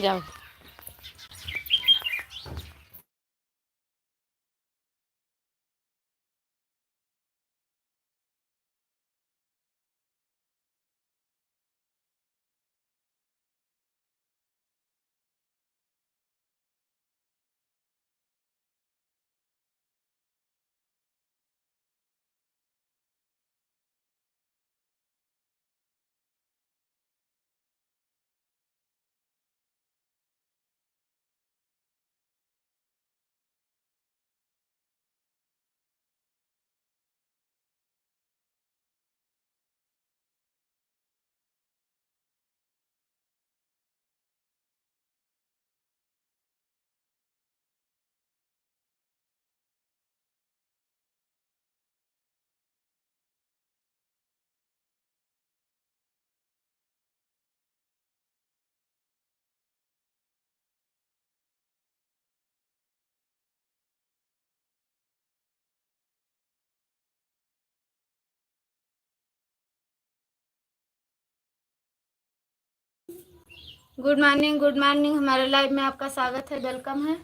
जाओ। Good morning, good morning. हमारे live में आपका स्वागत है, वेलकम है।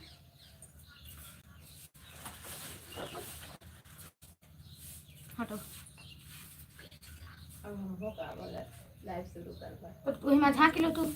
हटो, लाइव शुरू कर। तू हिमा झाँक लो तू।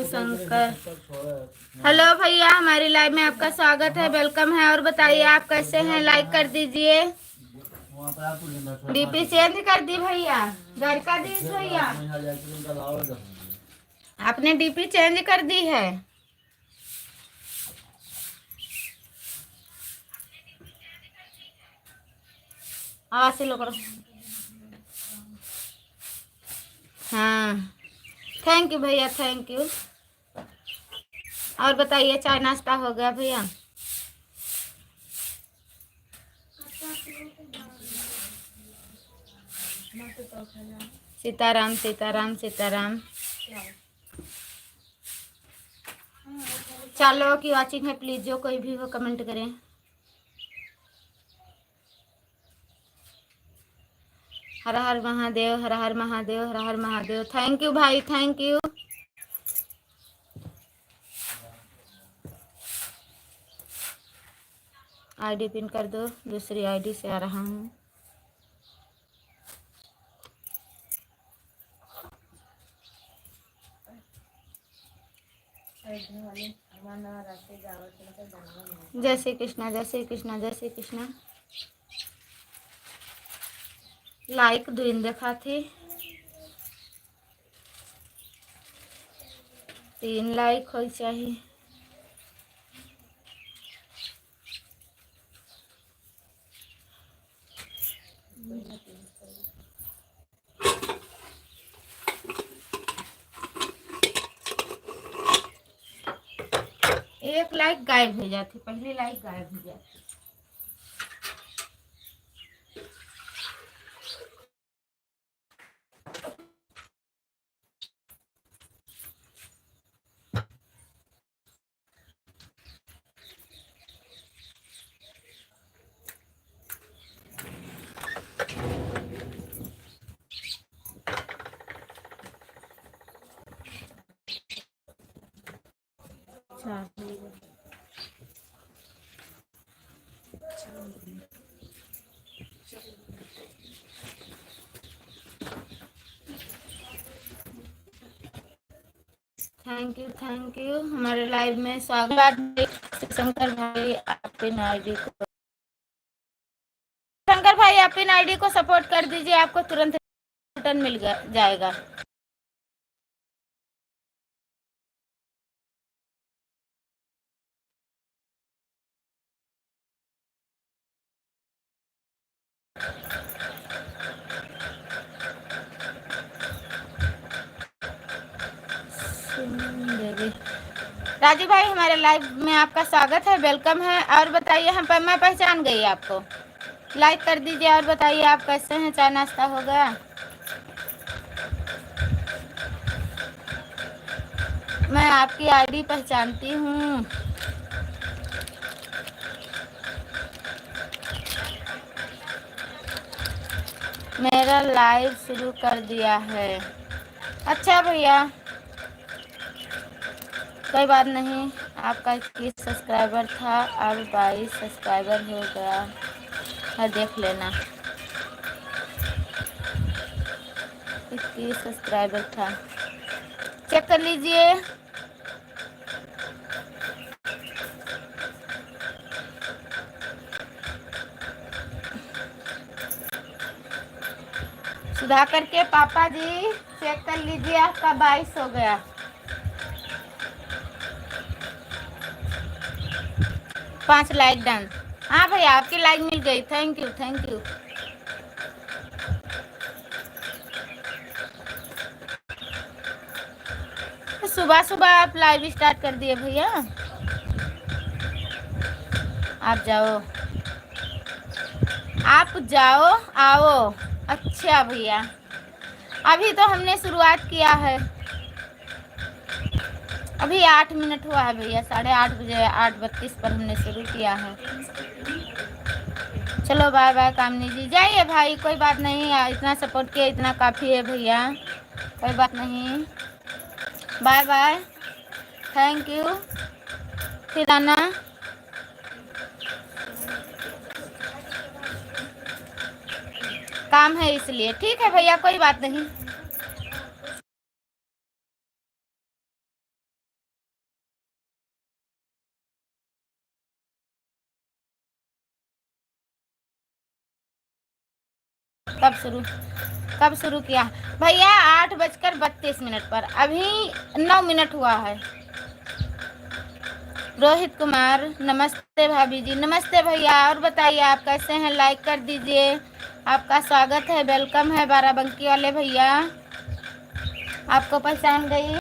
शंकर, हेलो भैया, हमारी लाइव में आपका स्वागत है, वेलकम है। और बताइए आप कैसे हैं? लाइक कर दीजिए। डीपी चेंज कर दी भैया, घर का दी भैया, आपने डीपी चेंज कर दी है। आवाज लो करो। हाँ, थैंक यू भैया, थैंक यू। और बताइए, चाय नाश्ता हो गया भैया? सीताराम सीताराम सीताराम। चलो की वाचिंग है, प्लीज जो कोई भी हो कमेंट करें। हर हर महादेव, हर हर महादेव, हर हर महादेव। थैंक यू भाई, थैंक यू। आईडी पिन कर दो, दूसरी आईडी से आ रहा हूँ। जय श्री कृष्णा, जय श्री कृष्णा, जय श्री कृष्णा। लाइक दुइन देखा थी, 3 लाइक हो चाहिए। एक लाइक गायब हो जाती, पहली लाइक गायब हो जाती। Thank you, thank you. हमारे लाइव में स्वागत। शंकर भाई अपनी आईडी को, शंकर भाई अपनी आईडी को सपोर्ट कर दीजिए, आपको तुरंत रिटर्न मिल जाएगा। राजू भाई हमारे लाइव में आपका स्वागत है, वेलकम है। और बताइए, मैं पहचान गई आपको। लाइक कर दीजिए और बताइए आप कैसे हैं, चाय नाश्ता हो गया? मैं आपकी आईडी पहचानती हूँ। मेरा लाइव शुरू कर दिया है। अच्छा भैया, कोई बात नहीं। आपका 21 सब्सक्राइबर था, अब 22 सब्सक्राइबर हो गया है, देख लेना। 21 सब्सक्राइबर था, चेक कर लीजिए। सुधाकर के पापा जी चेक कर लीजिए, आपका 22 हो गया। 5 लाइक डन। हाँ भैया, आपकी लाइक मिल गई, थैंक यू थैंक यू। सुबह सुबह आप लाइव स्टार्ट कर दिए भैया। आप जाओ, आप जाओ, आओ। अच्छा भैया, अभी तो हमने शुरुआत किया है, अभी 8 मिनट हुआ है भैया, 8:30 बजे 8:32 पर हमने शुरू किया है। चलो बाय बाय कामनी जी, जाइए भाई, कोई बात नहीं, इतना सपोर्ट किया इतना काफ़ी है भैया, कोई बात नहीं। Bye bye, thank you. फिर आना। काम है इसलिए, ठीक है भैया, कोई बात नहीं। कब शुरू किया भैया? 8:32 पर, अभी 9 मिनट हुआ है। रोहित कुमार, नमस्ते भाभी जी। नमस्ते भैया, और बताइए आप कैसे हैं? लाइक कर दीजिए, आपका स्वागत है, वेलकम है। बाराबंकी वाले भैया, आपको पहचान गई।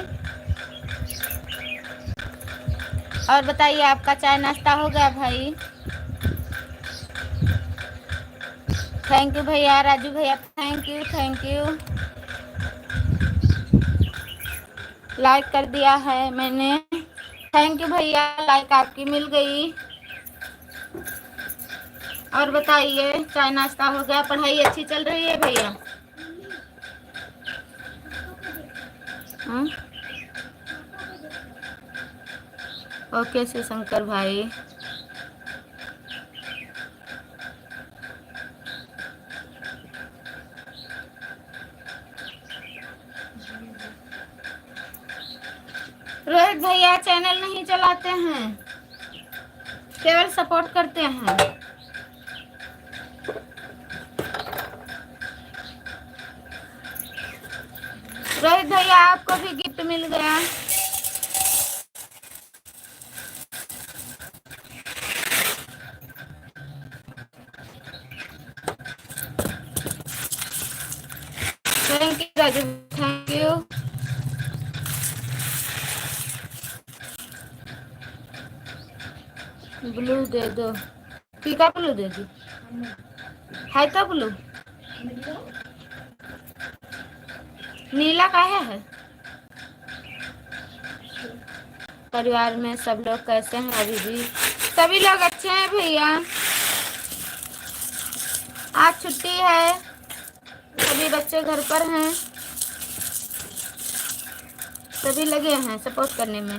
और बताइए, आपका चाय नाश्ता हो गया भाई? थैंक यू भैया, राजू भैया, thank you thank you. Like कर दिया है मैंने, थैंक यू भैया, लाइक आपकी मिल गई। और बताइए, चाय नाश्ता हो गया? पढ़ाई अच्छी चल रही है भैया? ओके शिव शंकर भाई। रोहित भैया चैनल नहीं चलाते हैं, केवल सपोर्ट करते हैं। रोहित भैया, आपको भी गिफ्ट मिल गया। Thank you Raju, thank you. Blue दे दो, फीका ब्लू दे दी है तो ब्लू, नीला काहे है? परिवार में सब लोग कैसे हैं? अभी भी सभी लोग अच्छे हैं भैया। आज छुट्टी है, सभी बच्चे घर पर हैं, सभी लगे हैं सपोर्ट करने में।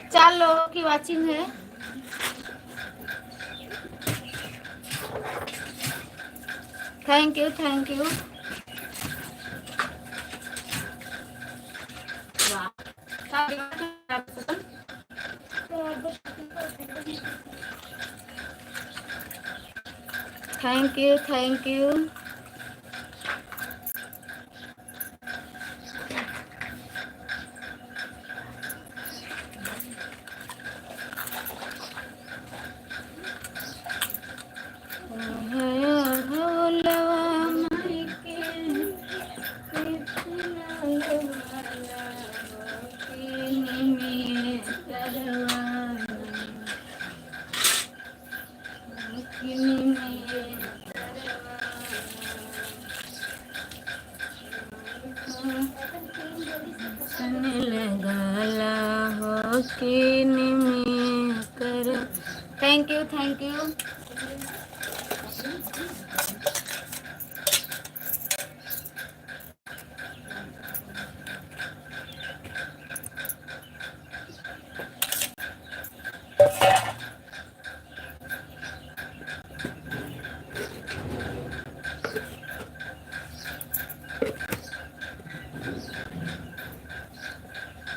4 लोगों की वॉचिंग है। Thank you thank you. Thank you thank you. Thank you thank you.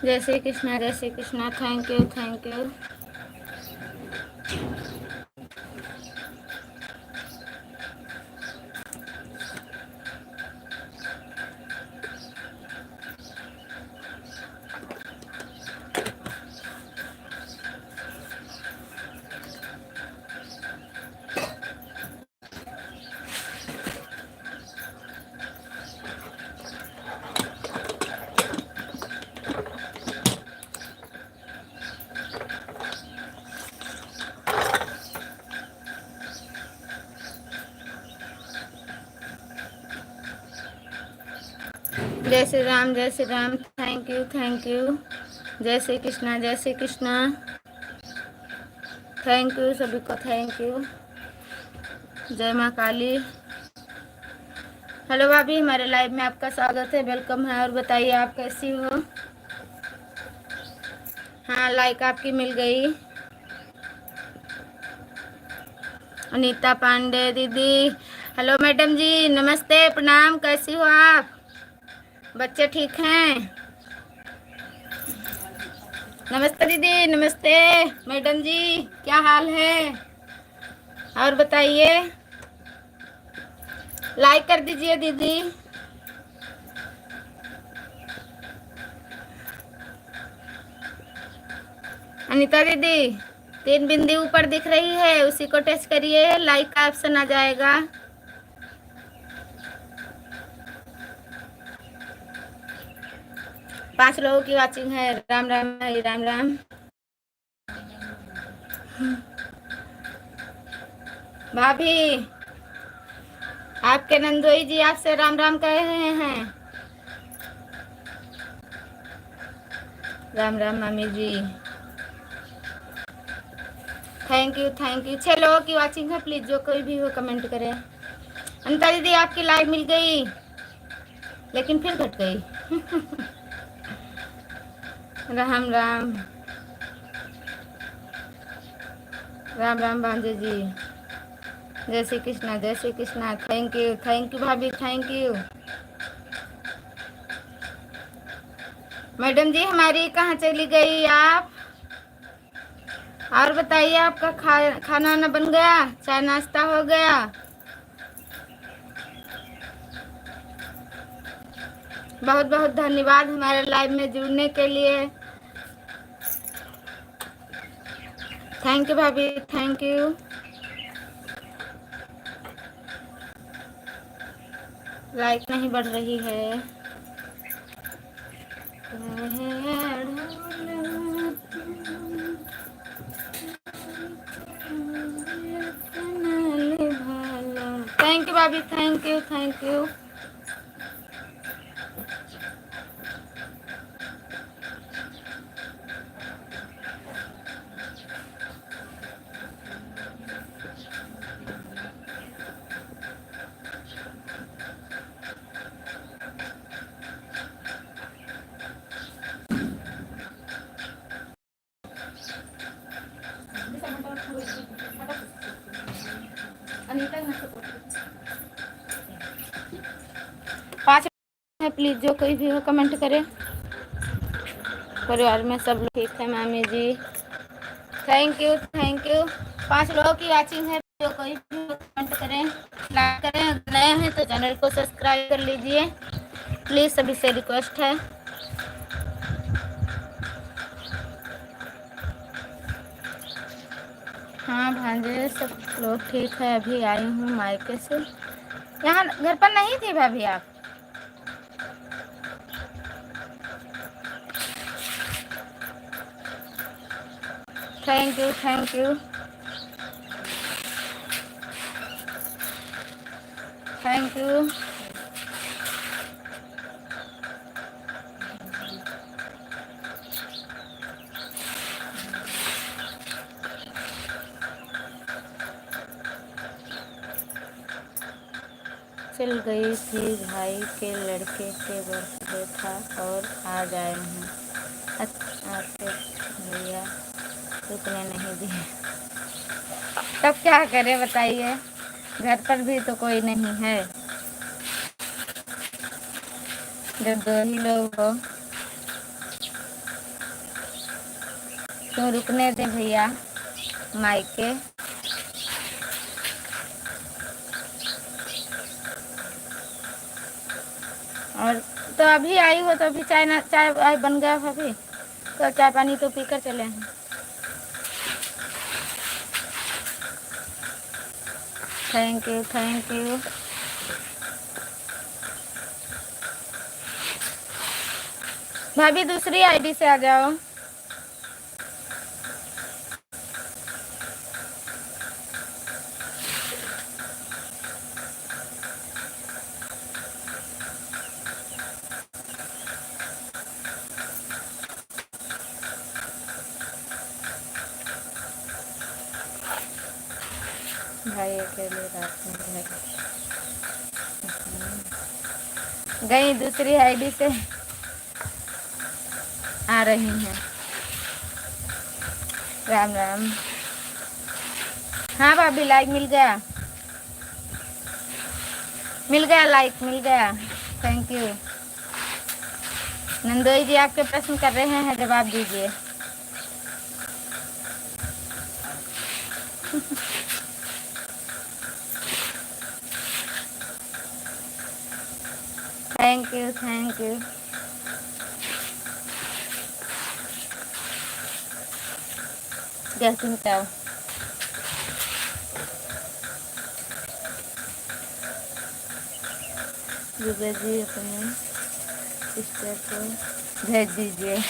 जय श्री कृष्णा जय Shri Krishna. Thank you thank you. जय श्री राम जय Shri Ram. Thank you thank you. जय श्री कृष्णा जय श्री कृष्णा। थैंक यू सभी को थैंक यू। जय माँ काली। हेलो भाभी, हमारे लाइव में आपका स्वागत है, वेलकम है। और बताइए आप कैसी हो? हाँ, लाइक आपकी मिल गई। अनीता पांडे दीदी, हेलो मैडम जी, नमस्ते प्रणाम, कैसी हो आप? बच्चे ठीक हैं? नमस्ते दीदी, नमस्ते मैडम जी, क्या हाल है? और बताइए, लाइक कर दीजिए दीदी। अनीता दीदी, 3 बिंदी ऊपर दिख रही है, उसी को टच करिए, लाइक का ऑप्शन आ जाएगा। पांच लोगों की वाचिंग है। राम राम हरी राम राम। भाभी, आपके नंदोई जी आपसे राम राम कह रहे हैं। राम राम मामी जी। Thank you thank you. 6 लोगों की वाचिंग है, प्लीज जो कोई भी हो कमेंट करें। अनिता दीदी, आपकी लाइव मिल गई लेकिन फिर घट गई। राम राम। राम राम भांजे जी। जय श्री कृष्णा जय श्री कृष्णा। थैंक यू भाभी, थैंक यू। मैडम जी, हमारी कहाँ चली गई आप? और बताइए, आपका खाना वाना बन गया? चाय नाश्ता हो गया? बहुत बहुत धन्यवाद हमारे लाइव में जुड़ने के लिए। थैंक यू भाभी, थैंक यू। लाइक नहीं बढ़ रही है। थैंक यू भाभी, थैंक यू थैंक यू। पाँच है, प्लीज जो कोई भी हो कमेंट करे। परिवार में सब लोग ठीक है मामी जी। Thank you thank you. 5 लोगों की वाचिंग है, जो कोई भी हो कमेंट करें, लाइक करें। अगर नए हैं तो चैनल को सब्सक्राइब कर लीजिए प्लीज, सभी से रिक्वेस्ट है। हाँ भांजे, सब लोग ठीक है। अभी आई हूँ मायके से, यहाँ घर पर नहीं थी भाभी आप? Thank you thank you. Thank you. चल गई थी, भाई के लड़के के बर्थडे था और आ जाए हैं। आते भैया रुकने नहीं दिए। तब क्या करें बताइए, घर पर भी तो कोई नहीं है। जब दो ही लोग हो तो रुकने दे भैया मायके। और तो अभी आई हो तो अभी चाय बन गया भाभी, तो चाय पानी तो पीकर चले हैं। Thank you thank you. भाभी दूसरी आईडी से आ जाओ। भाई अकेले रात में गई दूसरी आईडी से आ रही हैं। राम राम। हाँ भाभी लाइक मिल गया, मिल गया, लाइक मिल गया। Thank you. नंदोई जी आपके प्रश्न कर रहे हैं, जवाब दीजिए। Thank you thank you. Gas मिटाओ। दुबे जी अपने सिस्टर को भेज दीजिए।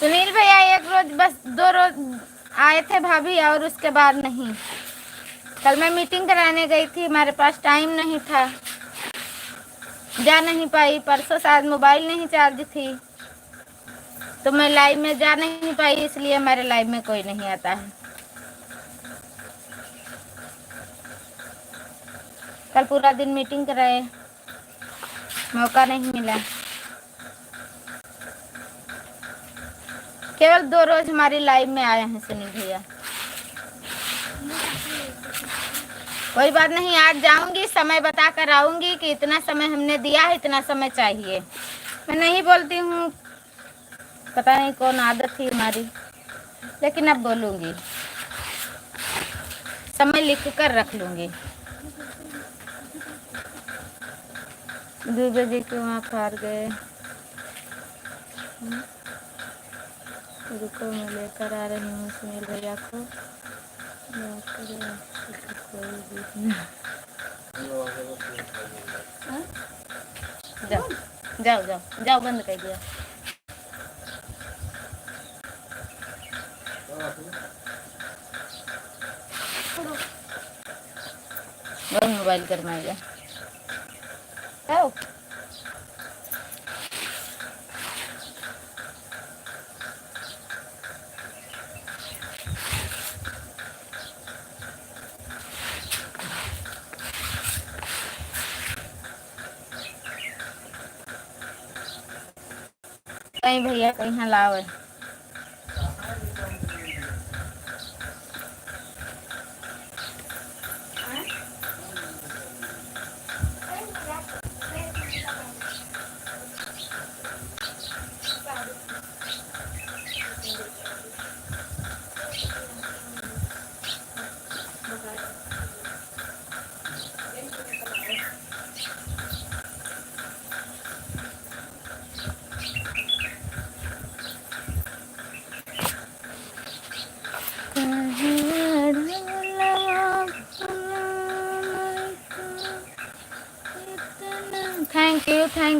सुनील भैया एक रोज बस 2 रोज आए थे भाभी, और उसके बाद नहीं। कल मैं मीटिंग कराने गई थी, हमारे पास टाइम नहीं था, जा नहीं पाई। परसों शायद मोबाइल नहीं चार्ज थी, तो मैं लाइव में जा नहीं पाई, इसलिए हमारे लाइव में कोई नहीं आता है। कल पूरा दिन मीटिंग कराए, मौका नहीं मिला। केवल 2 रोज हमारी लाइव में आए हैं सुनील भैया। कोई बात नहीं, आज जाऊंगी, समय बता कर आऊंगी कि इतना समय हमने दिया है, इतना समय चाहिए। मैं नहीं बोलती हूँ, पता नहीं कौन आदत थी हमारी, लेकिन अब बोलूंगी, समय लिख कर रख लूंगी। दूबे जी के वहाँ पार गए, रुको मैं लेकर आ रही हूँ सुनील भैया को। जाओ जाओ जाओ जाओ, बंद कर दिया। वही मोबाइल करवाएगा। कहीं भैया कहीं लाओ है।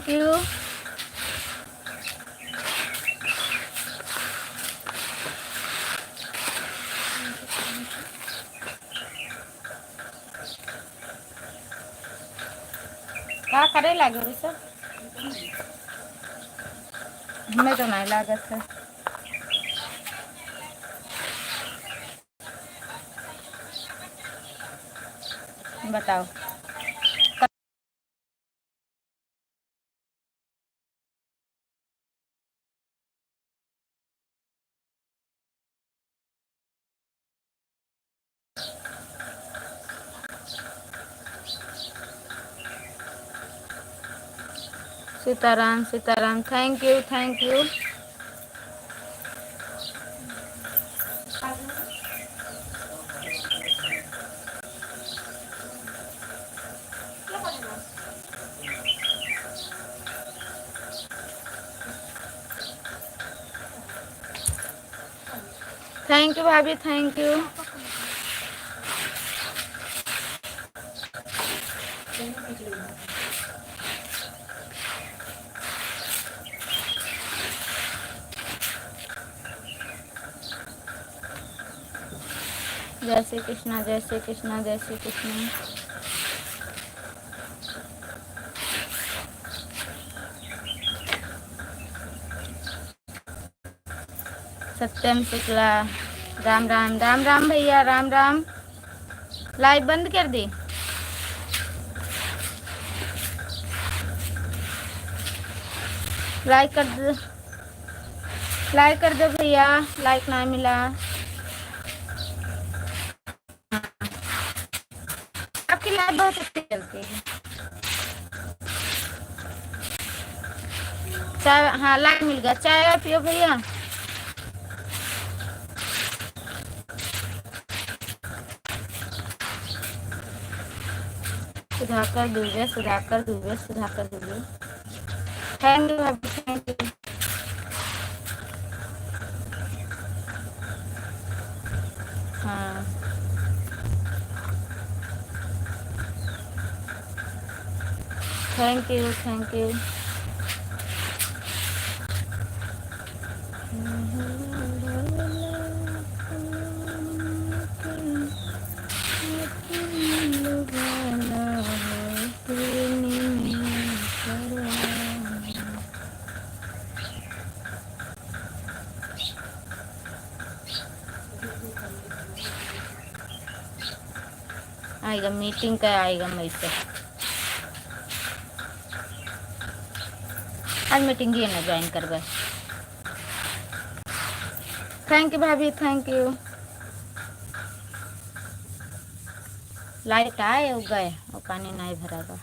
Thank you. क्या करे लागे सर, हमें तो नहीं लागत है। बताओ। Sitaram Sitaram, thank you thank you. Thank you भाभी, थैंक यू। जय श्री कृष्णा, जय श्री कृष्णा, जय श्री कृष्णा। सत्यम शुक्ला, राम राम, राम राम भैया, राम राम। लाइव बंद कर दी। लाइक कर दो, लाइक कर दो भैया, लाइक ना मिला। आपकी लाइव बहुत अच्छी चलती है। चाय, हाँ लाइक मिल गया। चाय पियो भैया। सुधाकर दुबे, सुधाकर दुबे, सुधाकर दुबे। थैंक यू भाभी, थैंक यू। हाँ थैंक यू थैंक यू। आएगा मीटिंग का, आएगा मई से। आज मीटिंग ही ना ज्वाइन कर गए। थैंक यू भाभी, थैंक यू। लाइट आए हो गए और पानी नहीं भरा।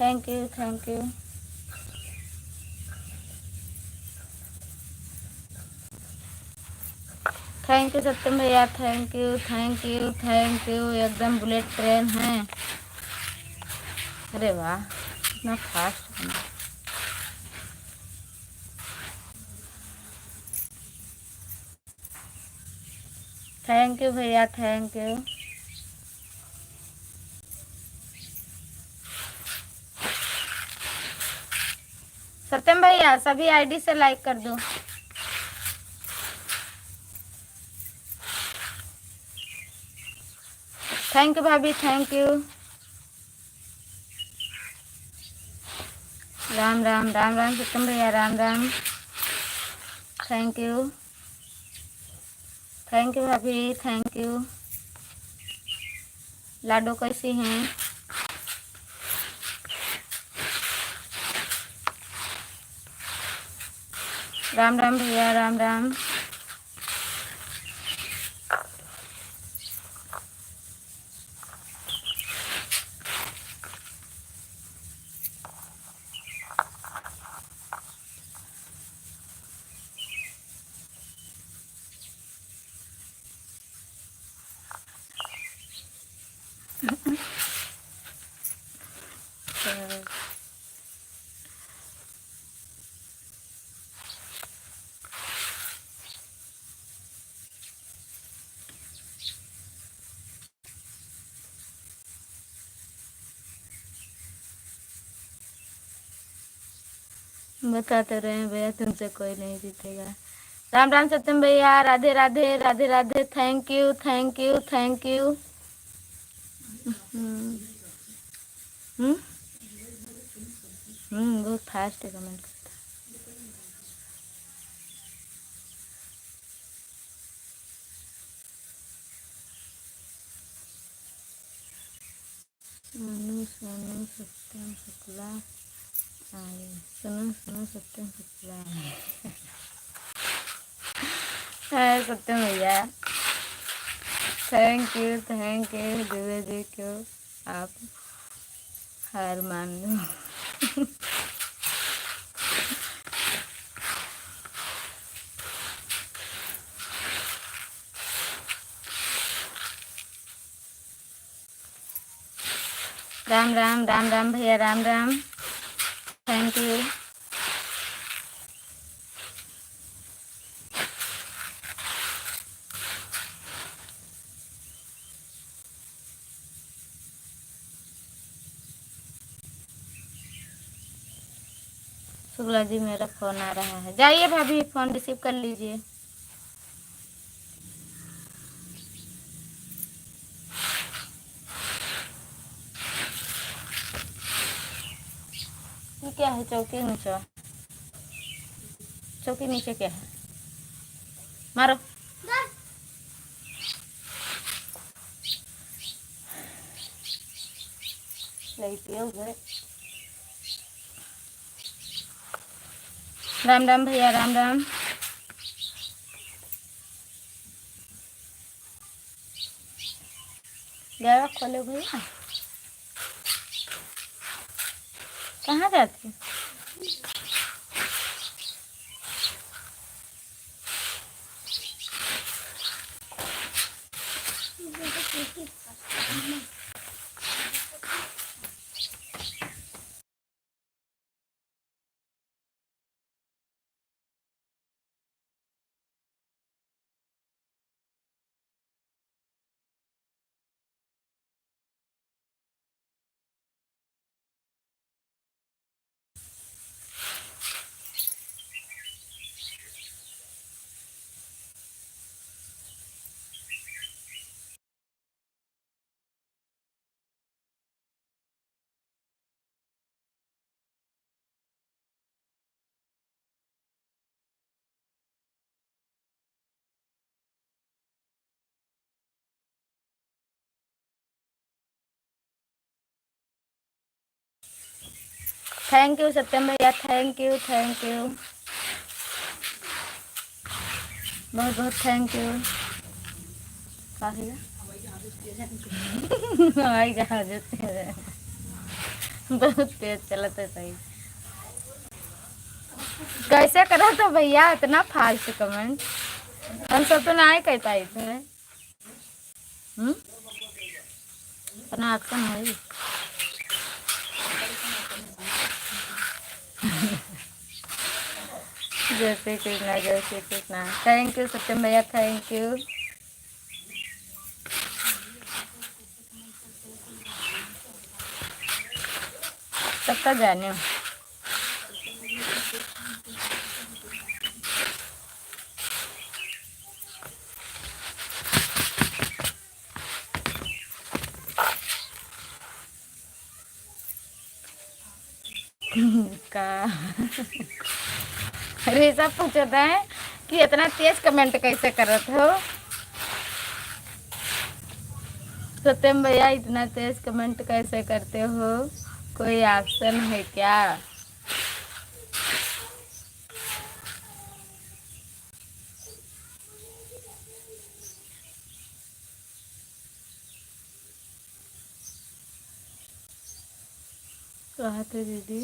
Thank you thank you. Thank you Satyam भैया, thank you thank you thank you. एकदम बुलेट ट्रेन है। अरे वाह, इतना फास्ट बना। थैंक यू भैया, थैंक यू। सत्यम भैया सभी आईडी से लाइक कर दो। थैंक यू भाभी, थैंक यू। राम राम, राम राम सत्यम भैया, Ram Ram. Thank you, thank you भाभी, थैंक यू। लाडो कैसी हैं? राम राम भैया, राम राम। बताते रहे हैं भैया, तुमसे कोई नहीं जीतेगा। राम राम सत्यम भैया, Radhe Radhe Radhe Radhe. Thank you thank you thank you. हम्म बहुत फास्ट है कमेंट करता। सोनू सोनू सत्यम शुक्ला आए। सुनो सुनो सत्यम शुक्ला है सत्यम भैया। थैंक यू दिव्या जी, क्यों आप हार मान लो। राम राम राम राम भैया, राम राम। Thank you. शुक्ला जी मेरा फोन आ रहा है, जाइए भाभी फोन रिसीव कर लीजिए। ये क्या है? चौकी नीचे, चौकी नीचे क्या है? मारो। राम राम भैया, राम राम। गया खोले भैया, कहाँ जाते? थैंक यू सत्यम भैया, थैंक यू बहुत बहुत थैंक यू। हवाई जहाज बहुत तेज चलते सही। कैसे करा तो भैया इतना फास्ट कमेंट? हम सब तो ना ही कह पाए थे। अपना एक्शन है। जैसे कृष्णा जैसे कृष्णा। थैंक यू सत्यम भैया, थैंक यू। सबका जाने का। अरे सब पूछता है कि इतना तेज कमेंट कैसे करत हो सत्यम भैया, इतना तेज कमेंट कैसे करते हो? कोई ऑप्शन है क्या? कहा थे दीदी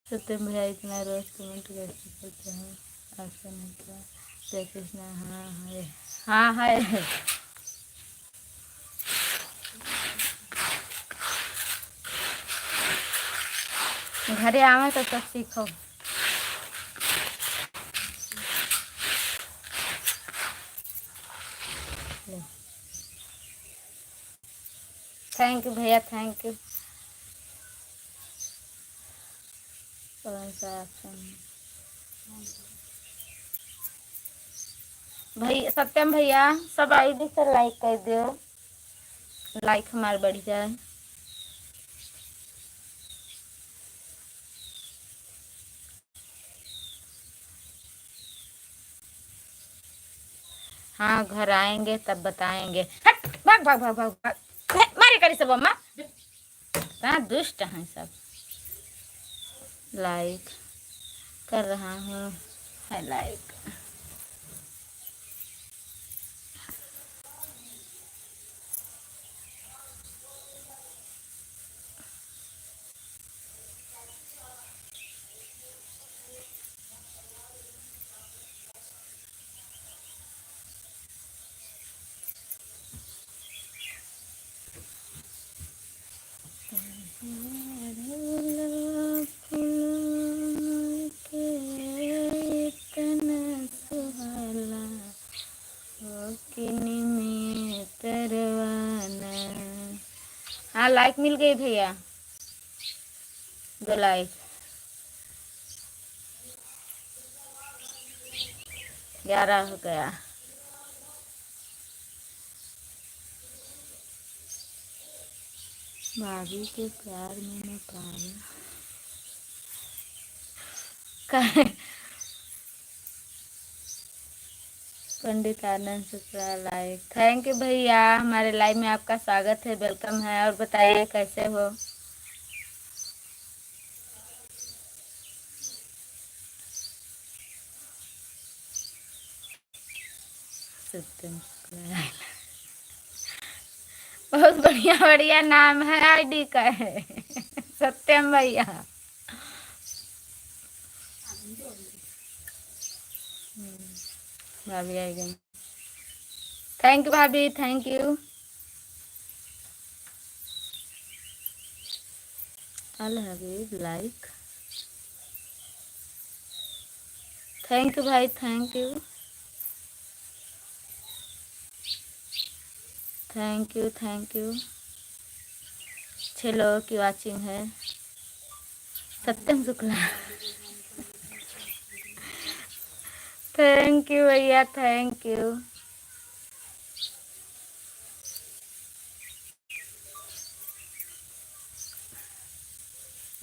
सत्यम भैया इतना रोज कमेंट कैसे करते हैं? ऑप्शन है क्या? जय कृष्णा। हाँ है, हाँ है। घरे आवे तो सब सीखो। थैंक यू भैया, थैंक यू। कौन सा ऑप्शन भाई सत्यम भैया सब आईडी से लाइक कर दो, लाइक हमारे बढ़ जाए। हाँ घर आएंगे तब बताएंगे। हट भाग भाग भाग भाग भाग मारे करी सब अम्मा, कहाँ दुष्ट हैं सब। लाइक कर रहा हूँ, है लाइक। हाँ लाइक मिल गई भैया, 2 लाइक, 11 हो गया। भाभी के प्यार में मैं पागल। पंडित Anand Shukla like, thank you भैया, हमारे लाइव में आपका स्वागत है, वेलकम है। और बताइए कैसे हो। सत्यम शुक्ला बहुत बढ़िया बढ़िया नाम है, आईडी का है सत्यम भैया। भाभी आई गई, थैंक यू भाभी, thank you. Al Habib like, thank you भाई, thank you, thank you, thank you. 6 लोगों की वाचिंग है। सत्यम शुक्ला थैंक यू भैया, थैंक यू।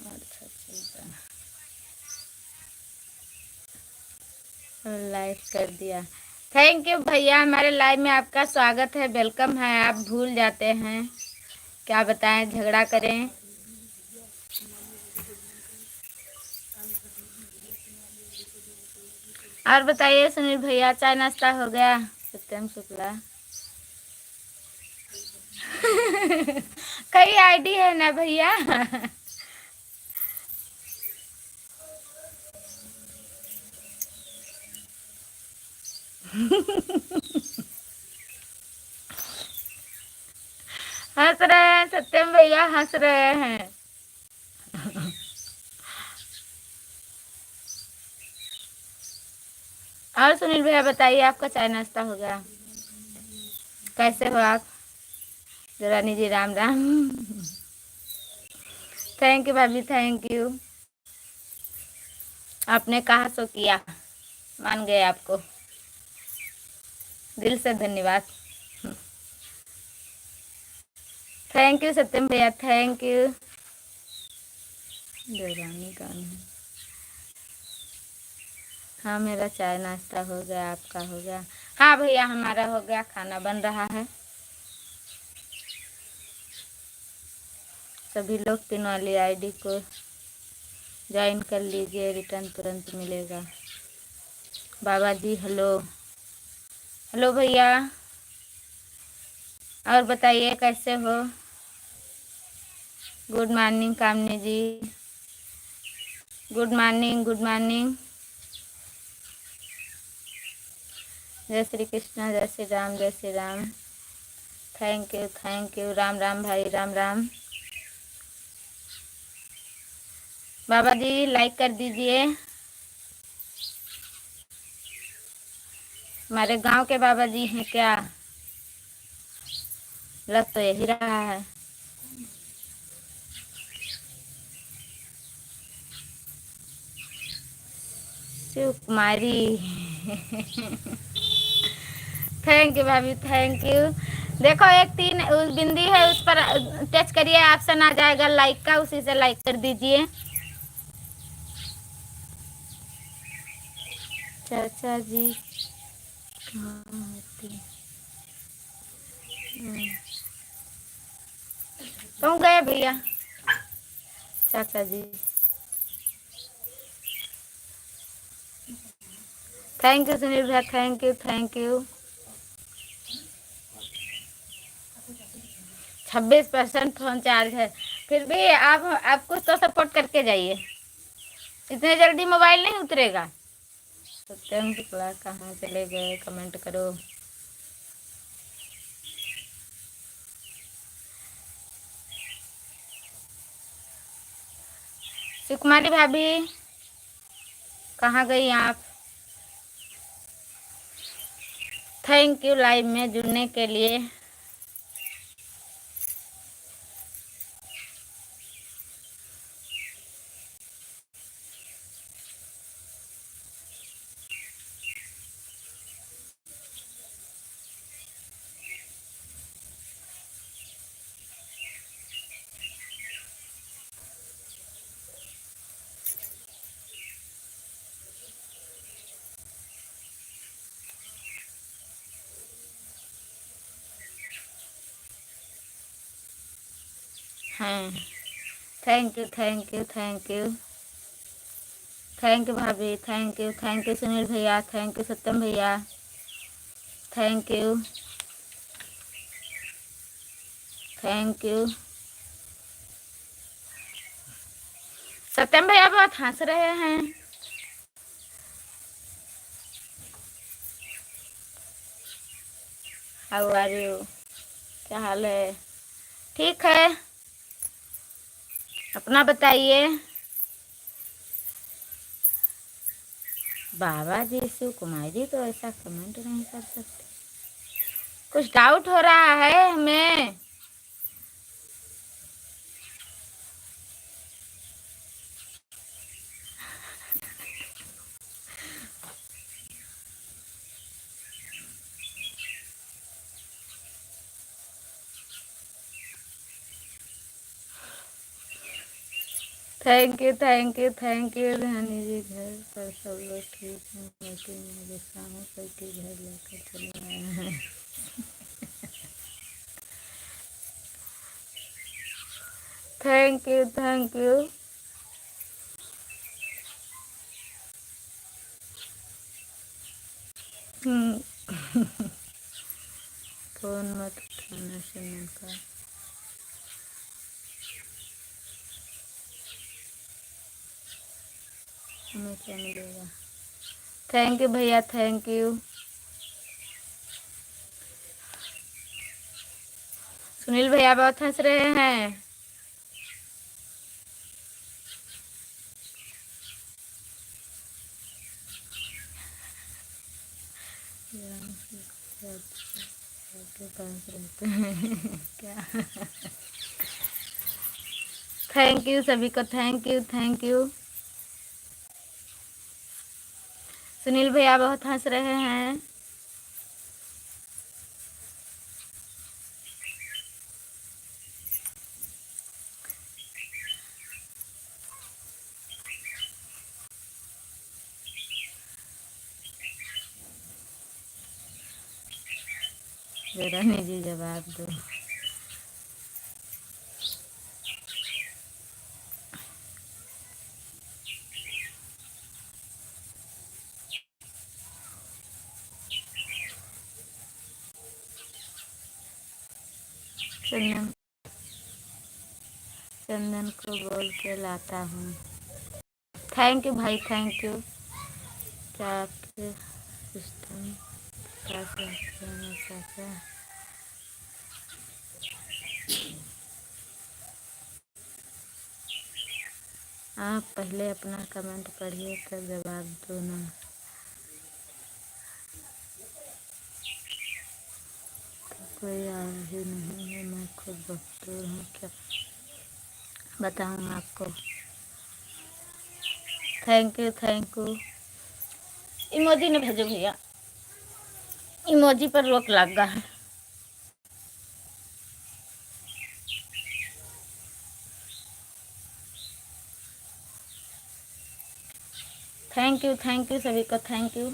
अच्छा लाइक कर दिया, थैंक यू भैया। हमारे लाइव में आपका स्वागत है, वेलकम है। आप भूल जाते हैं, क्या बताएं, झगड़ा करें। और बताइए सुनील भैया, चाय नाश्ता हो गया। सत्यम शुक्ला कई आईडी है ना भैया हंस रहे हैं सत्यम भैया, हंस रहे हैं और सुनील भैया बताइए, आपका चाय नाश्ता हो गया, कैसे हो आप। रानी जी राम राम थैंक यू भाभी, थैंक यू। आपने कहा सो किया, मान गए आपको, दिल से धन्यवाद। थैंक यू सत्यम भैया, थैंक यू। देवरानी कौन है। हाँ मेरा चाय नाश्ता हो गया, आपका हो गया। हाँ भैया हमारा हो गया, खाना बन रहा है। सभी लोग 3 वाली आईडी को ज्वाइन कर लीजिए, रिटर्न तुरंत मिलेगा। बाबा जी हेलो, हेलो भैया। और बताइए कैसे हो। गुड मॉर्निंग कामनी जी, गुड मॉर्निंग, गुड मॉर्निंग। जय श्री कृष्णा, जय श्री राम, जय Shri Ram. Thank you, thank you. Ram Ram भाई, राम राम। बाबा जी लाइक कर दीजिए। हमारे गांव के बाबा जी हैं क्या, लग तो यही रहा है। शिव कुमारी। थैंक यू भाभी, थैंक यू। देखो एक 3 उस बिंदी है, उस पर टच करिए, ऑप्शन आ जाएगा लाइक का, उसी से लाइक कर दीजिए। चाचा जी कहाँ होती? कौन गए भैया? चाचा जी थैंक यू सुनील भैया, thank you thank you. 26% phone charge है, फिर भी आप कुछ तो सपोर्ट करके जाइए, इतने जल्दी मोबाइल नहीं उतरेगा। सत्यम शुक्ला कहाँ चले गए, कमेंट करो। सुकुमारी भाभी कहाँ गई आप? थैंक यू लाइव में जुड़ने के लिए। हैं, thank you thank you thank you thank you भाभी, थैंक यू सुनील भैया, थैंक यू सत्यम भैया, thank you thank you. Satyam भैया बहुत हंस रहे हैं। How are you? क्या हाल है? ठीक है, अपना बताइए। बाबा जी शिव कुमारी तो ऐसा कमेंट नहीं कर सकते, कुछ डाउट हो रहा है हमें। Thank you thank you thank you Rani ji. घर पर सब लोग ठीक हैं, लेकिन मैं गुस्सा हूँ क्योंकि घर लेकर चले आए हैं। Thank you thank you. Phone मत उठाना सुनने का। हमें क्या मिलेगा? थैंक यू भैया, थैंक यू। सुनील भैया बहुत हंस रहे हैं। आपके पास रहते हैं क्या? थैंक यू सभी को, thank you thank you. Sunil भैया बहुत हंस रहे हैं। जरा निजी जवाब दो। चंदन चंदन को बोल के लाता हूँ। थैंक यू भाई, थैंक यू। क्या आपके सिस्टम पास रहते हैं? आप पहले अपना कमेंट पढ़िए तब जवाब दो ना। तो कोई आया ही नहीं है, मैं खुद बकतूर हूँ, क्या बताऊँ आपको। Thank you thank you. Emoji ने भेजो भैया, इमोजी पर रोक लग गया है। थैंक यू सभी को, थैंक यू।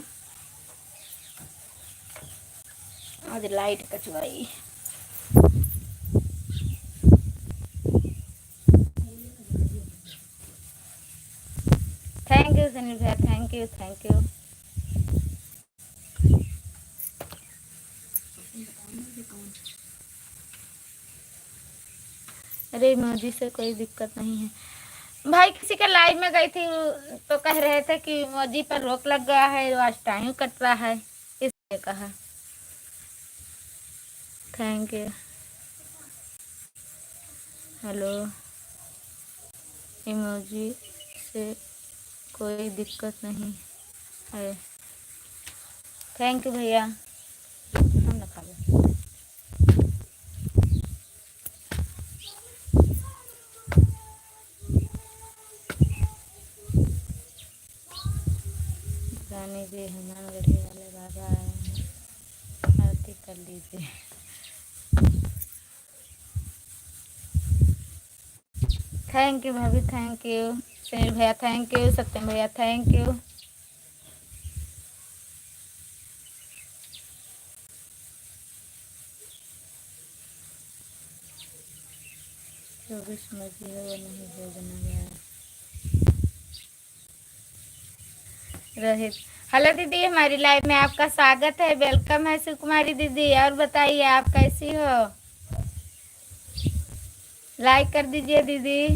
आज लाइट कचवाई। थैंक यू सनी भैया, थैंक यू। अरे इमोजी से कोई दिक्कत नहीं है भाई। किसी के लाइव में गई थी तो कह रहे थे कि इमोजी पर रोक लग गया है, आज टाइम कट रहा है, इसलिए कहा। Thank you. हेलो, इमोजी से कोई दिक्कत नहीं है। थैंक यू भैया। हम ना खा लो। रानी जी हनुमान गढ़ी वाले बाबा आए हैं, आरती कर लीजिए। थैंक यू भाभी, थैंक यू। सुनील भैया थैंक यू, सत्यम भैया थैंक यू। जो भी समझी है वो नहीं भेजना गया। रोहित, हेलो दीदी, हमारी लाइव में आपका स्वागत है, वेलकम है सुकुमारी दीदी। और बताइए आप कैसी हो? लाइक कर दीजिए दीदी।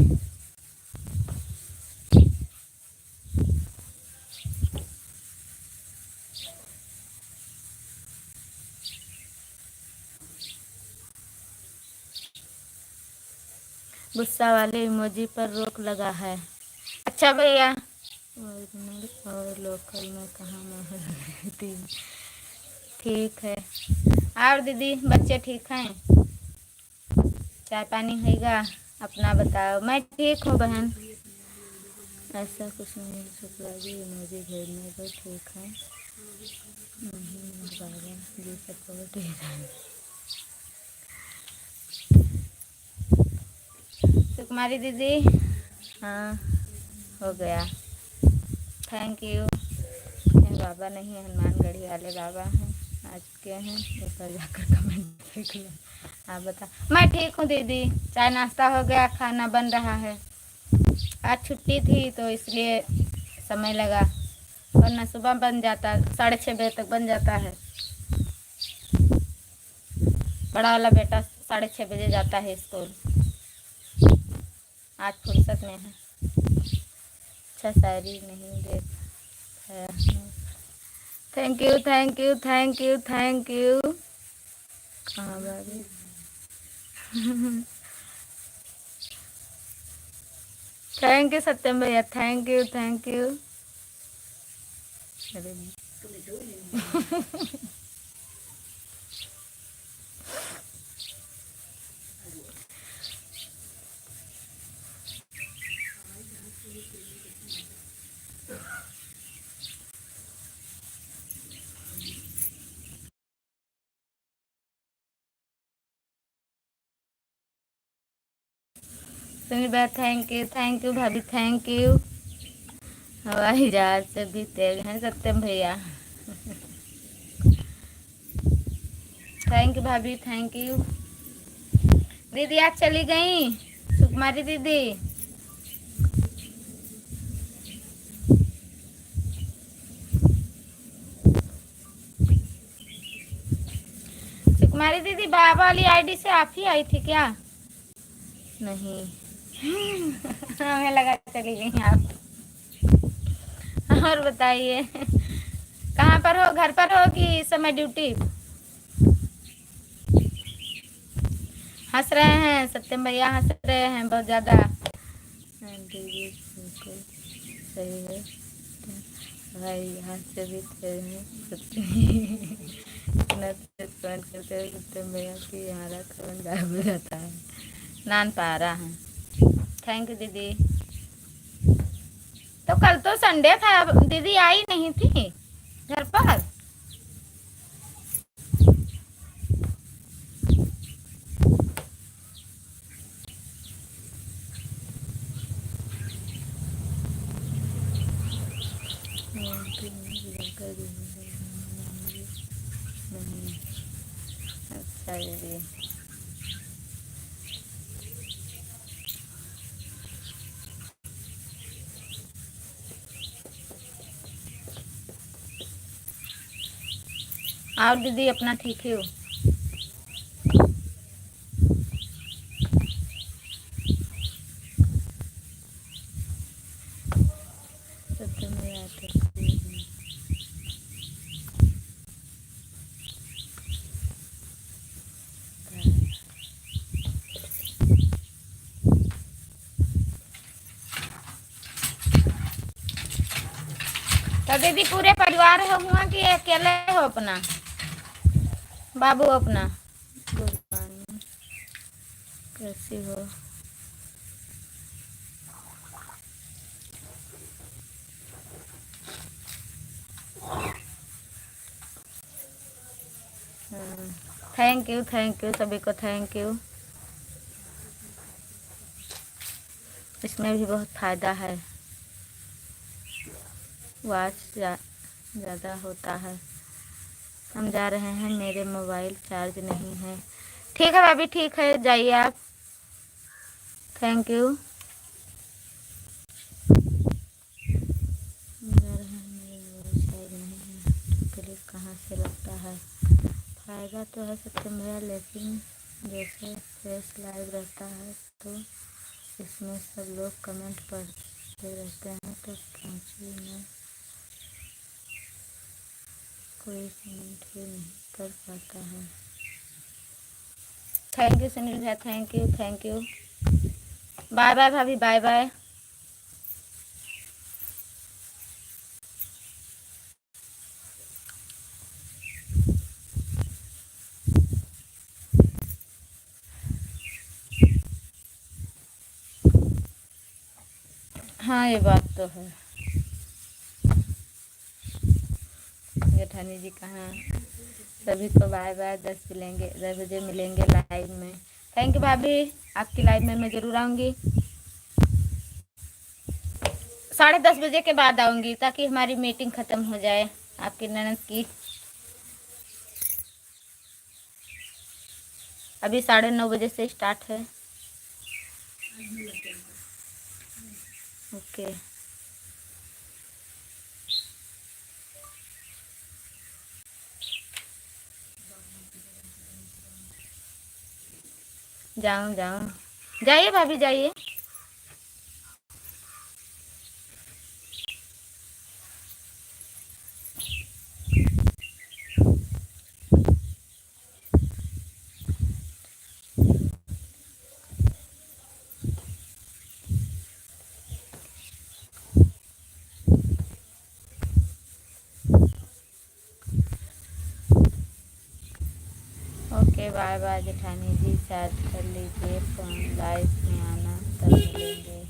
गुस्सा वाले इमोजी पर रोक लगा है। अच्छा भैया, और लोकल में कहाँ रहती? ठीक है। और दीदी बच्चे ठीक हैं? चाय पानी होगा? अपना बताओ। मैं ठीक हूँ बहन, ऐसा कुछ नहीं। शुक्ला जी इमोजी भेजने को ठीक है। जी सब ठीक है। सुकुमारी दीदी, हाँ हो गया, थैंक यू। बाबा नहीं है, हनुमान गढ़ी वाले बाबा हैं, आ चुके हैं। ऊपर जाकर कमेंट देख लो। आप बता। मैं ठीक हूँ दीदी, चाय नाश्ता हो गया, खाना बन रहा है। आज छुट्टी थी तो इसलिए समय लगा, वरना सुबह बन जाता, 6:30 बजे तक बन जाता है। बड़ा वाला बेटा 6:30 बजे जाता है स्कूल, आज फुर्सत में है। अच्छा शायरी नहीं देख। थैंक यू कहाँ बारी? थैंक यू सत्यम भैया, थैंक यू। अरे सुनील भैया थैंक यू भाभी, थैंक यू। हवाई जहाज से भी तेज हैं सत्यम भैया। थैंक यू भाभी, थैंक यू। दीदी आज चली गई सुकुमारी दीदी? सुकुमारी दीदी बाबा वाली आईडी से आप ही आई थी क्या? नहीं। हमें लगा चली गई आप। और बताइए कहाँ पर हो, घर पर हो कि इस समय ड्यूटी? हंस रहे हैं सत्यम भैया, हंस रहे हैं बहुत ज्यादा। दीदी सही है भाई, यहाँ से भी थे इतना कमेंट करते हुए सत्यम भैया की हमारा कमेंट गायब हो जाता है। नान पा रहा है। थैंक यू दीदी। तो कल तो संडे था, दीदी आई नहीं थी? घर पर। नहीं। अच्छा दीदी। और दीदी अपना ठीक है हो? तो तुम्हें आते तो दीदी पूरे परिवार हो हुआ कि अकेले हो अपना? बाबू अपना कैसी हो? थैंक यू सभी को, थैंक यू। इसमें भी बहुत फ़ायदा है, वाच ज़्यादा होता है। हम जा रहे हैं, मेरे मोबाइल चार्ज नहीं है। ठीक है भाभी, ठीक है, जाइए आप। Thank you. जा रहे हैं, मेरे मोबाइल चार्ज नहीं है। क्लिक कहाँ से लगता है? फ़ायदा तो है सबसे मेरा, लेकिन जैसे फेस लाइव रहता है तो इसमें सब लोग कमेंट पढ़ते रहते हैं तो पहुँची में कोई कमेंट ही नहीं कर पाता है। थैंक यू सुनील भैया, थैंक यू। बाय बाय भाभी, बाय बाय। हाँ ये बात तो है। जेठानी जी कहाँ? सभी को बाय बाय। 10 बजे मिलेंगे लाइव में। थैंक यू भाभी, आपकी लाइव में मैं ज़रूर आऊँगी। 10:30 बजे के बाद आऊँगी ताकि हमारी मीटिंग ख़त्म हो जाए आपकी ननद की। अभी 9:30 बजे से स्टार्ट है। ओके। जाऊँ जाइए भाभी, जाइए। ओके बाय बाय जेठानी जी, चार्ज कर लीजिए फ़ोन, लाइव में आना तब मिलेंगे।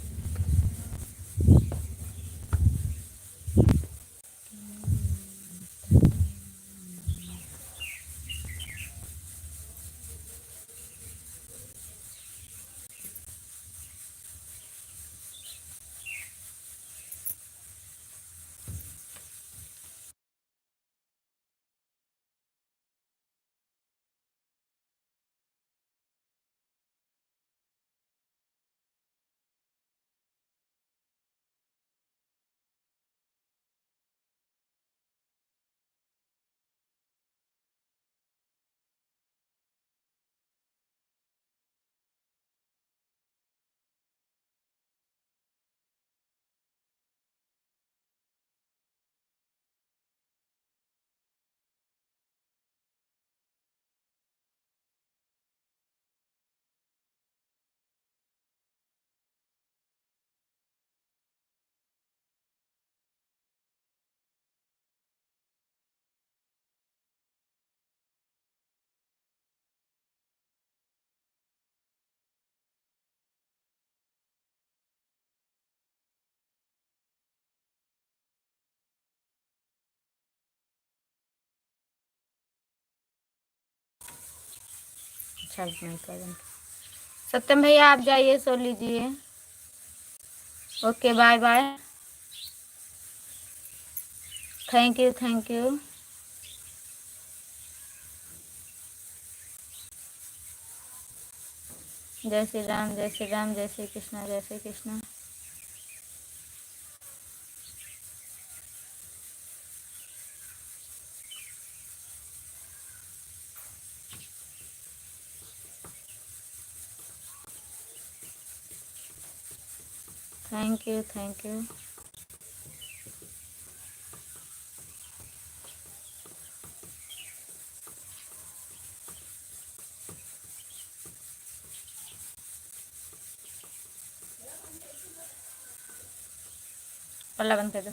अच्छा नहीं कर। सत्यम भैया आप जाइए, सो लीजिए। Okay bye bye. Thank you thank you. जय श्री राम जय श्री राम, जय श्री कृष्णा जय Shri Krishna. Thank you thank you. पल्ला बंद कर दो।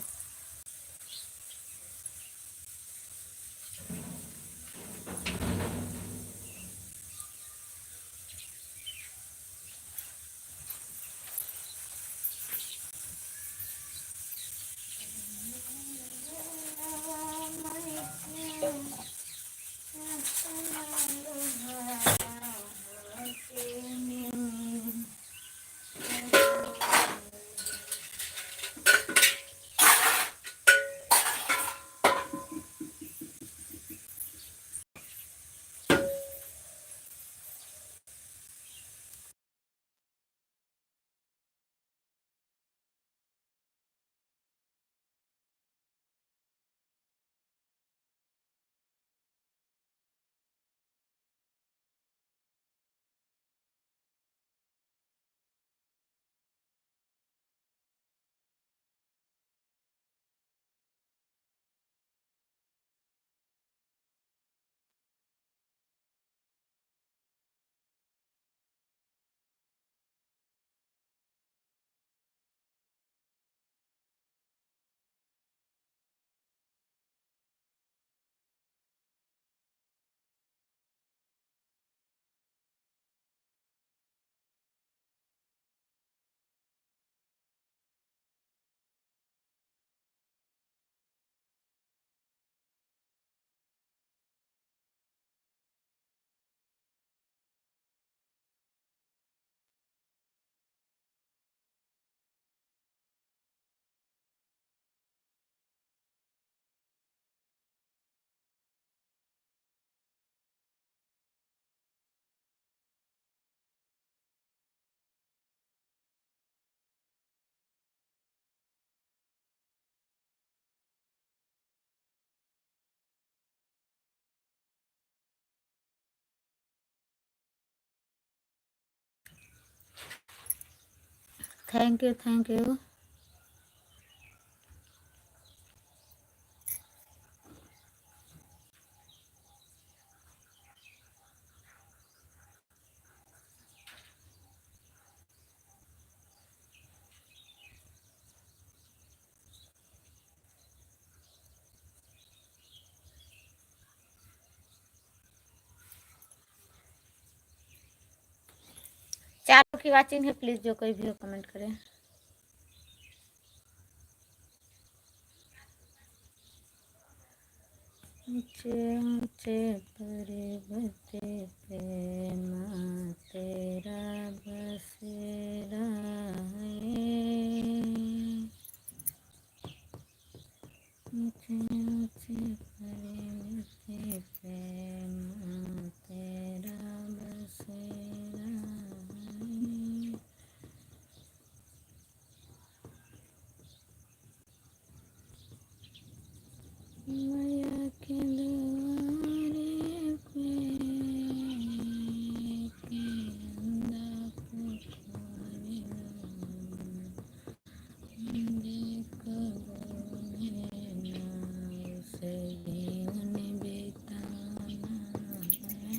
Thank you thank you. चारों की वाचिंग है, प्लीज जो कोई भी हो कमेंट करें। ऊंचे ऊंचे पर्वत पे माँ तेरा बसेरा है। ऊंचे ऊंचे पर्वत पे माँ तेरा बसेरा है। मैया के द्वारे पे के अंदा पुकारे देखो नैना उसे जीवन बिताना है।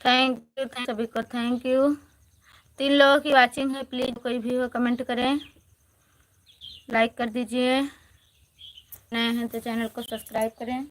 थैंक यू सभी को, थैंक यू। 3 लोगों की वाचिंग है, प्लीज कोई भी हो कमेंट करें, लाइक कर दीजिए, नए हैं तो चैनल को सब्सक्राइब करें।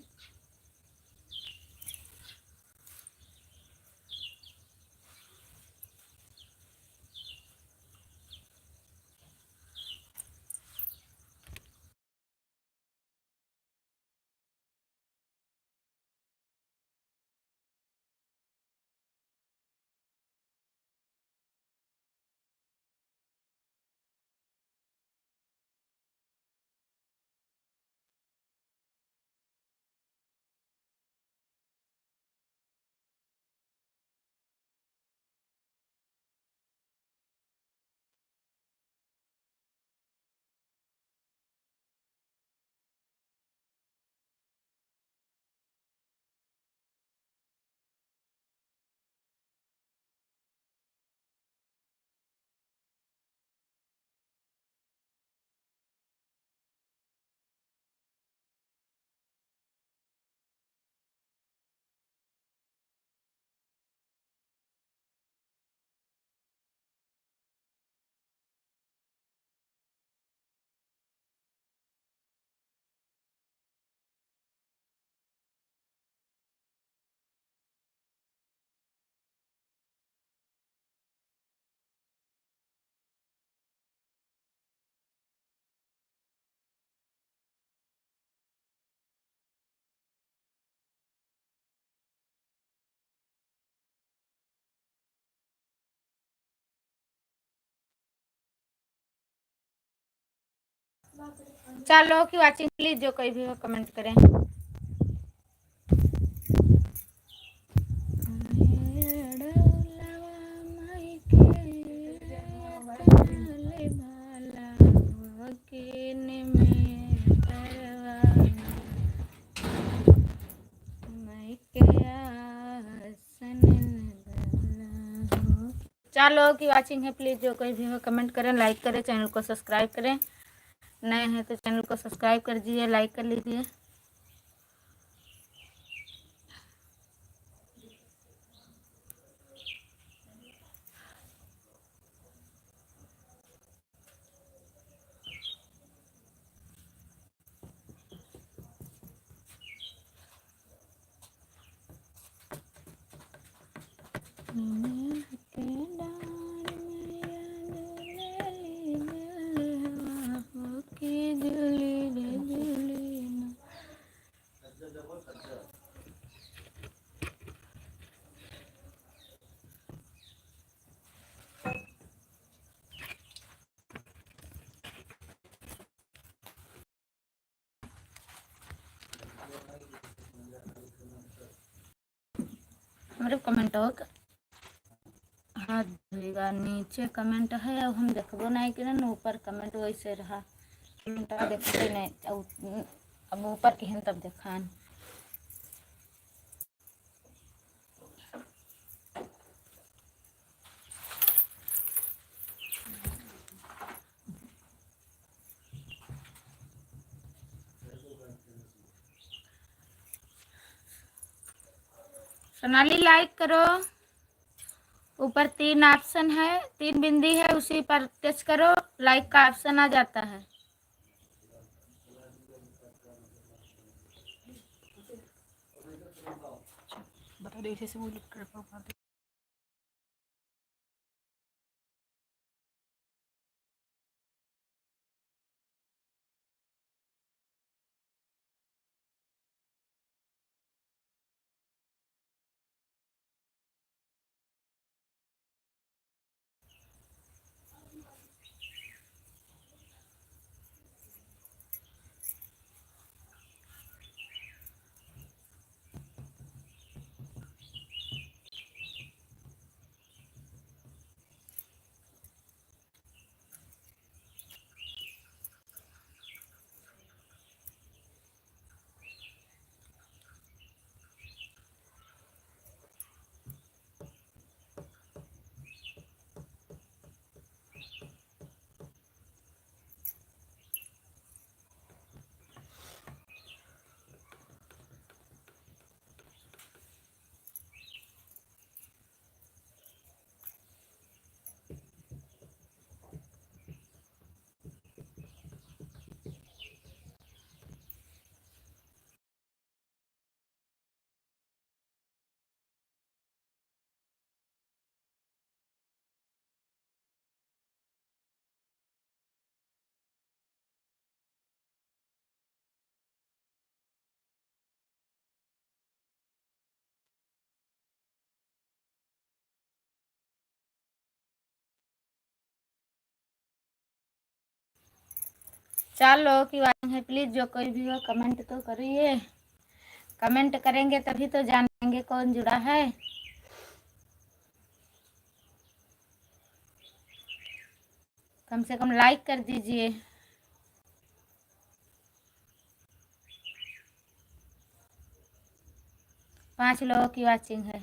चार लोगों की वाचिंग, प्लीज जो कोई भी हो कमेंट करें। चार लोगों की वाचिंग है, प्लीज जो कोई भी हो कमेंट करें, लाइक करें, चैनल को सब्सक्राइब करें, नए हैं तो चैनल को सब्सक्राइब कर दीजिए, लाइक कर लीजिए। हमारे कमेंट हो हाथ धोएगा, नीचे कमेंट है, अब हम देखबो नहीं कि ना ऊपर कमेंट वैसे रहा, कमेंट देखते नहीं, अब ऊपर की तब देखान। सोनाली लाइक करो, ऊपर 3 ऑप्शन है, 3 बिंदी है, उसी पर टच करो, लाइक का ऑप्शन आ जाता है। बता दे इसे से वो लिख कर 4 लोगों की वाचिंग है, प्लीज जो कोई भी हो कमेंट तो करिए। कमेंट करेंगे तभी तो जानेंगे कौन जुड़ा है। कम से कम लाइक कर दीजिए। पाँच लोगों की वाचिंग है।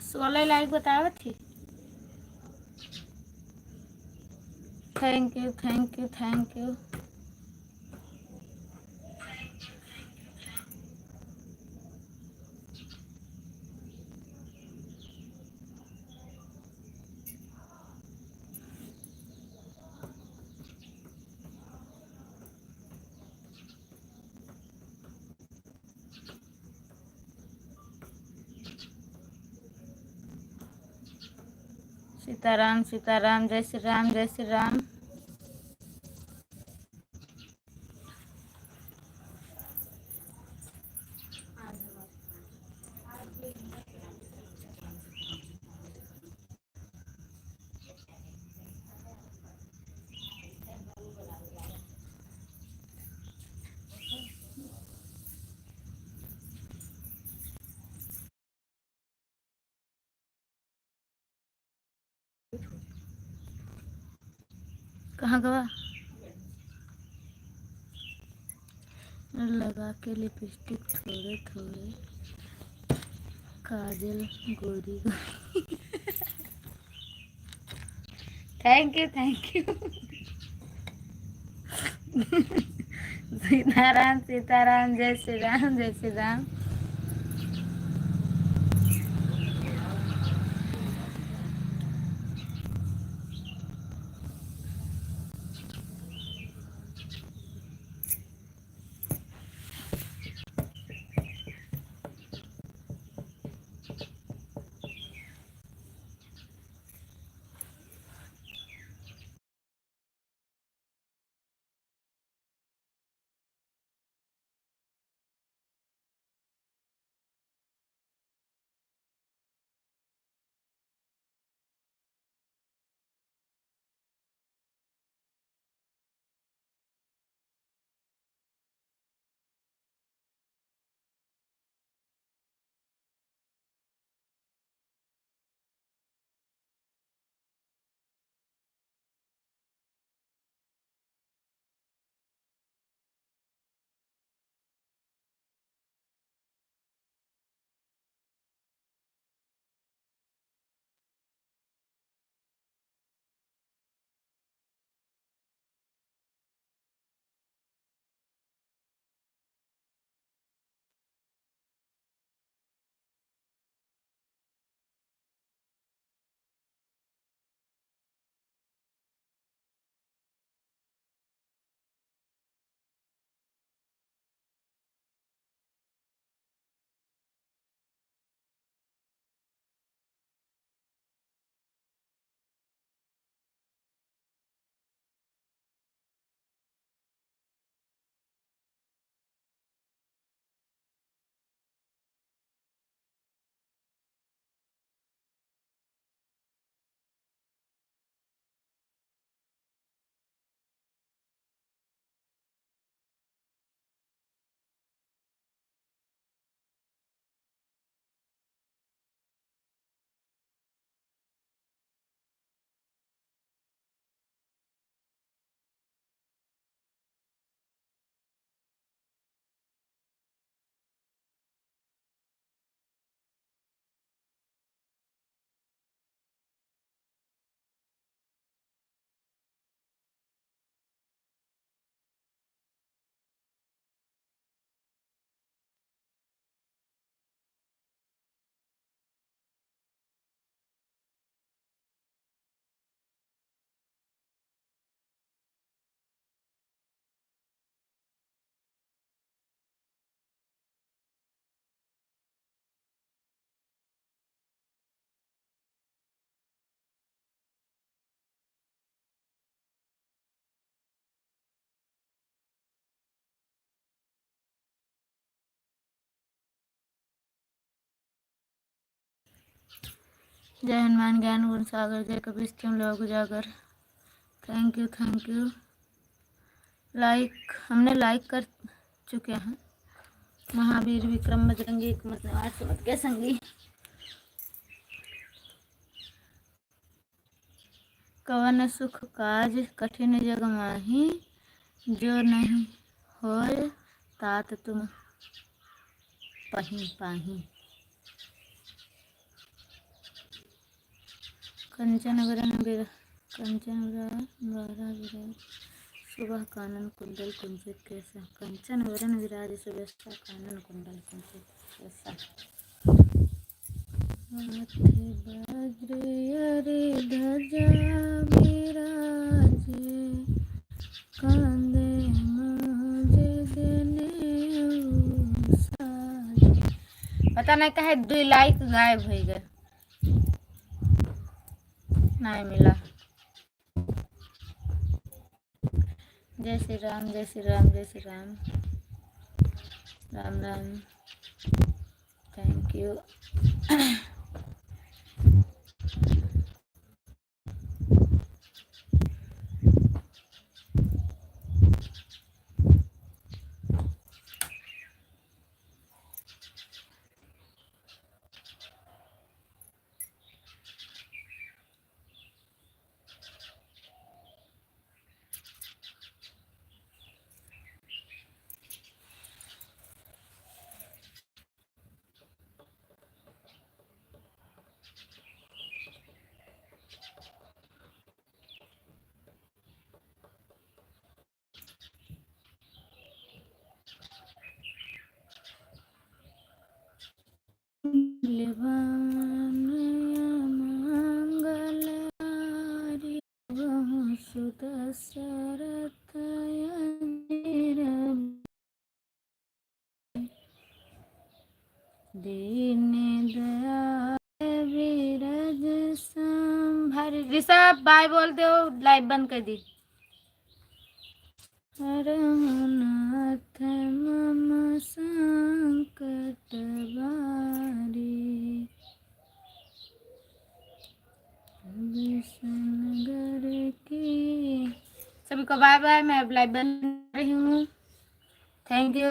सोलह लाइक बताया थी। Thank you thank you thank you. Sitaram Sitaram, जय श्री राम जय श्री राम। कहाँ गवा? लगा के लिपस्टिक थोड़े थोड़े, काजल गोरी गोरी। Thank you thank you. Sitaram Sitaram, जय श्री राम जय श्री राम। जय हनुमान ज्ञान गुण सागर, जय कपीश तुम लोग उजागर। Thank you. हमने लाइक कर चुके हैं। महावीर विक्रम बजरंगी कुमत निवार सुमत के संगी। कवन सुख काज कठिन जग माही, जो नहीं होय तात तुम पही पाही। कंचन सुबह कानन कुंडल कुंचित कैसा। कंचन वरन विराज सुबह कानन कुंडल कुंचित कैसा। माथे वज्र अरे ध्वजा विराजे, कांधे मुझे देने साजे। पता नहीं कहे 2 लाइक गायब हो गए, नहीं मिला। जय श्री राम, जय श्री राम, जय श्री राम। राम राम। Thank you. मंगलारी सुदशरथ दीन दयाल विरज संभारी। ऋषभ बाय बोल दो, लाइव बंद कर दी। रघुनाथ मम संकट बारी, विष्णुगर की। सभी को बाय बाय। मैं अब लाइव बंद कर रही हूँ। Thank you.